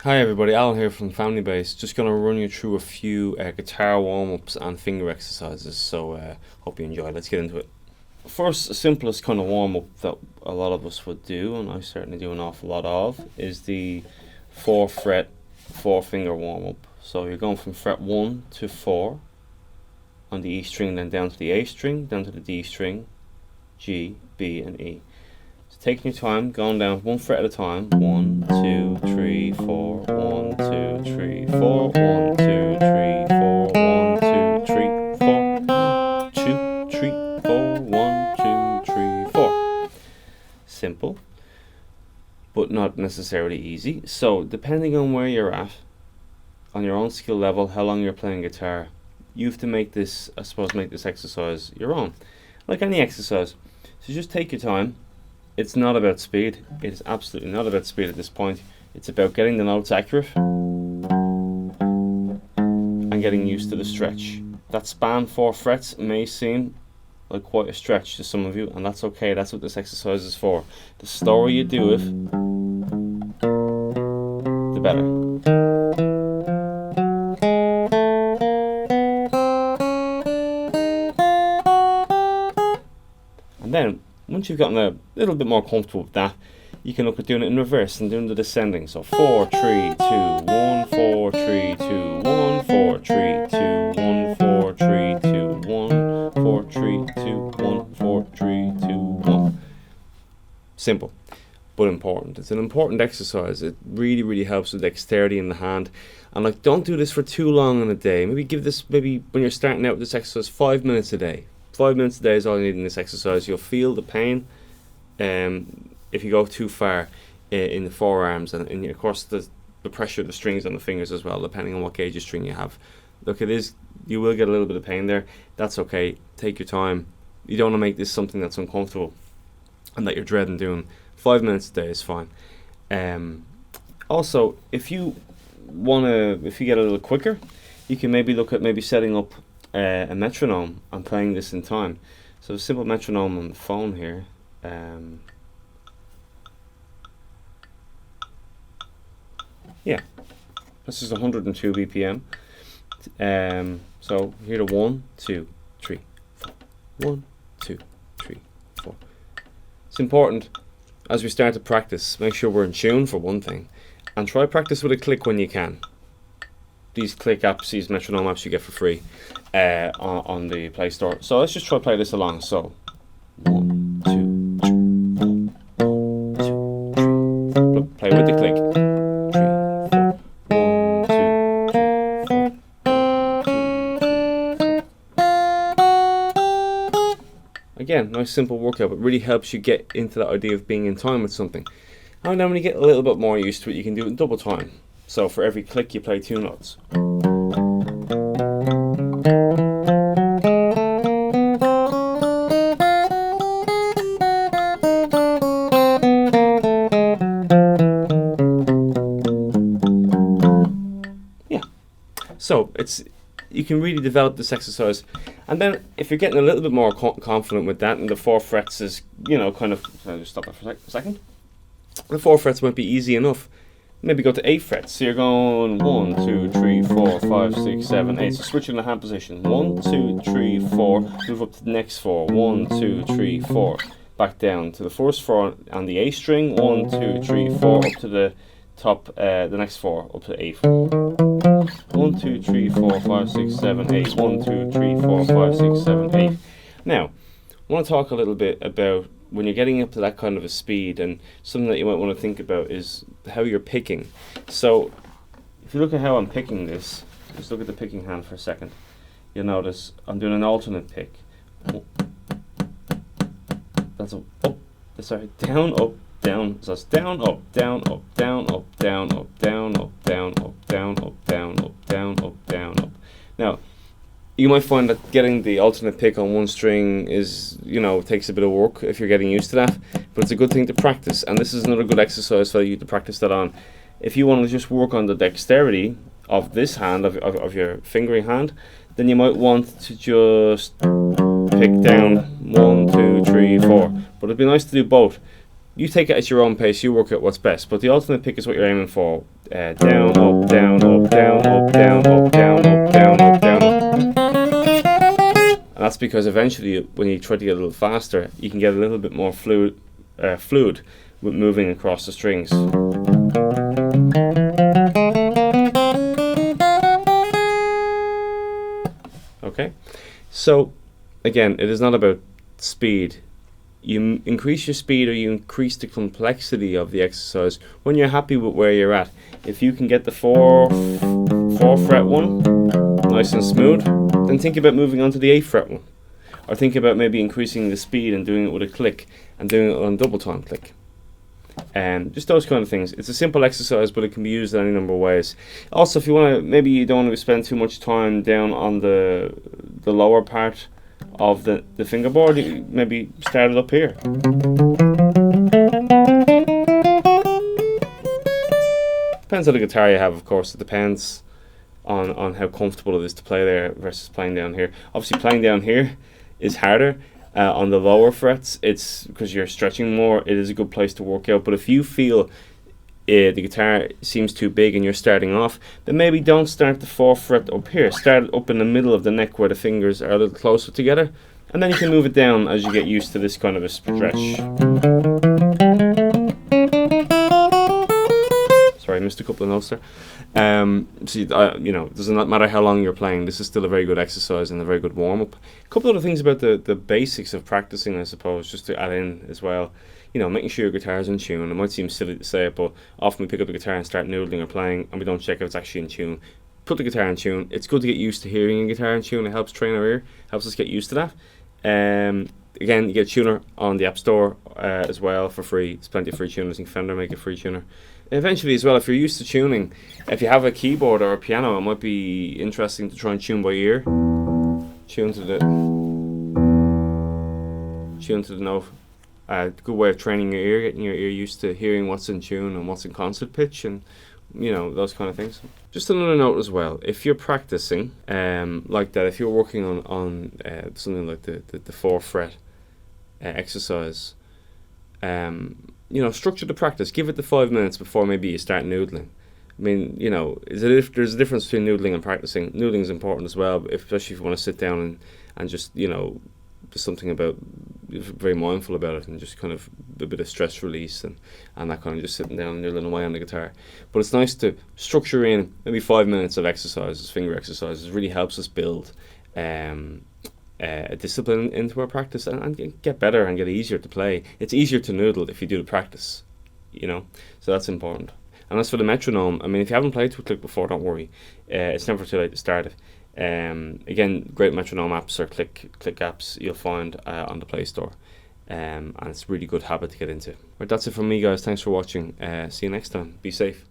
Hi everybody, Alan here from FamiliBase. Just going to run you through a few guitar warm-ups and finger exercises, so hope you enjoy. Let's get into it. First, simplest kind of warm-up that a lot of us would do, and I certainly do an awful lot of, is the 4 fret 4 finger warm-up. So you're going from fret 1 to 4 on the E string, then down to the A string, down to the D string, G, B and E. So taking your time, going down 1 fret at a time. 1, 2, 3, 4, 1, 2, 3, 4, 1, 2, 3, 4, 1, 2, 3, 4, 2, 3, 4, 1, 2, 3, 4. Simple, but not necessarily easy. So depending on where you're at, on your own skill level, how long you're playing guitar, you have to make this, I suppose, make this exercise your own, like any exercise. So just take your time. It's not about speed. It is absolutely not about speed at this point. It's about getting the notes accurate and getting used to the stretch. That span 4 frets may seem like quite a stretch to some of you, and that's okay. That's what this exercise is for. The slower you do it, the better. And then once you've gotten a little bit more comfortable with that, you can look at doing it in reverse and doing the descending. So 4, 3, 2, 1, 4, 3, 2, 1, 4, 3, 2, 1, 4, 3, 2, 1, 4, 3, 2, 1, 4, 3, 2, 1. Simple, but important. It's an important exercise. It really helps with dexterity in the hand. And like, don't do this for too long in a day. Maybe give this, maybe when you're starting out with this exercise, 5 minutes a day. 5 minutes a day is all you need in this exercise. You'll feel the pain if you go too far in the forearms, and of course the pressure of the strings on the fingers as well, depending on what gauge of string you have. Look, you will get a little bit of pain there. That's okay. Take your time. You don't want to make this something that's uncomfortable and that you're dreading doing. 5 minutes a day is fine. Also, if you get a little quicker, you can maybe look at setting up a metronome and playing this in time. So a simple metronome on the phone here. Yeah, this is 102 BPM. So here to 1, 2, 3, 4. 1, 2, 3, 4. It's important as we start to practice, make sure we're in tune for one thing, and try practice with a click when you can. These click apps, these metronome apps you get for free on the Play Store. So let's just try play this along. So 1, 2, 3, 1, 2, 3. Play with the click. 3, 4. 1, 2, 3, 4. Again, nice simple workout, but really helps you get into that idea of being in time with something. And then when you get a little bit more used to it, you can do it in double time. So for every click you play 2 notes. Yeah. So you can really develop this exercise. And then if you're getting a little bit more confident with that, and the 4 frets is, kind of, I'll just stop that for a second. The 4 frets might be easy enough. Maybe go to 8 frets. So you're going 1, 2, 3, 4, 5, 6, 7, 8. So switching the hand position. 1, 2, 3, 4. Move up to the next 4. 1, 2, 3, 4. Back down to the first 4 on the A string. 1, 2, 3, 4. Up to the top, the next 4. Up to 8. 1, 2, 3, 4, 5, 6, 7, 8. 1, 2, 3, 4, 5, 6, 7, 8. Now, I want to talk a little bit about when you're getting up to that kind of a speed, and something that you might want to think about is how you're picking. So if you look at how I'm picking this, just look at the picking hand for a second, you'll notice I'm doing an alternate pick. That's down, up, down. So it's down, up, down, up, down, up, down, up, down, up, down, up, down, up, down, up, down, up, down, up. Now, you might find that getting the alternate pick on one string is, takes a bit of work if you're getting used to that, but it's a good thing to practice, and this is another good exercise for you to practice that on. If you want to just work on the dexterity of this hand, of your fingering hand, then you might want to just pick down 1, 2, 3, 4, but it'd be nice to do both. You take it at your own pace, you work out what's best, but the alternate pick is what you're aiming for. down, up, down, up, down, up, down, up, down, up, down, up, down, up. And that's because eventually, when you try to get a little faster, you can get a little bit more fluid with moving across the strings. Okay, so again, it is not about speed. You increase your speed or you increase the complexity of the exercise when you're happy with where you're at. If you can get the 4 fret one nice and smooth, then think about moving on to the 8 fret one. Or think about maybe increasing the speed and doing it with a click and doing it on double time click. Just those kind of things. It's a simple exercise, but it can be used in any number of ways. Also, if you want to, maybe you don't want to spend too much time down on the lower part of the fingerboard, you maybe start it up here. Depends on the guitar you have, of course. It depends on how comfortable it is to play there versus playing down here. Obviously, playing down here is harder. On the lower frets, it's because you're stretching more. It is a good place to work out. But if you feel the guitar seems too big and you're starting off, then maybe don't start the 4th fret up here. Start it up in the middle of the neck where the fingers are a little closer together, and then you can move it down as you get used to this kind of a stretch. Sorry, I missed a couple of notes there. See, you know, it doesn't matter how long you're playing, this is still a very good exercise and a very good warm-up. A couple of other things about the basics of practicing, I suppose, just to add in as well. You know, making sure your guitar's in tune. It might seem silly to say it, but often we pick up the guitar and start noodling or playing, and we don't check if it's actually in tune. Put the guitar in tune. It's good to get used to hearing a guitar in tune. It helps train our ear, helps us get used to that. Again, you get a tuner on the App Store as well for free. There's plenty of free tuners. I think Fender make a free tuner. Eventually as well, if you're used to tuning, if you have a keyboard or a piano, it might be interesting to try and tune by ear. Tune to the note. Good way of training your ear, getting your ear used to hearing what's in tune and what's in concert pitch, and you know, those kind of things. Just another note as well, if you're practicing like that, if you're working on something like the 4th fret exercise, you know, structure the practice. Give it the 5 minutes before maybe you start noodling. I mean, you know, there's a difference between noodling and practicing. Noodling is important as well, especially if you want to sit down and just, you know, just something about, very mindful about it, and just kind of a bit of stress release and that kind of just sitting down and noodling away on the guitar. But it's nice to structure in maybe 5 minutes of exercises, finger exercises. It really helps us build a discipline into our practice and get better and get easier to play. It's easier to noodle if you do the practice, you know, so that's important. And as for the metronome, I mean, if you haven't played to a click before, don't worry. It's never too late to start it. Again, great metronome apps or click apps you'll find on the Play Store, and it's a really good habit to get into. Right, that's it from me, guys. Thanks for watching. See you next time. Be safe.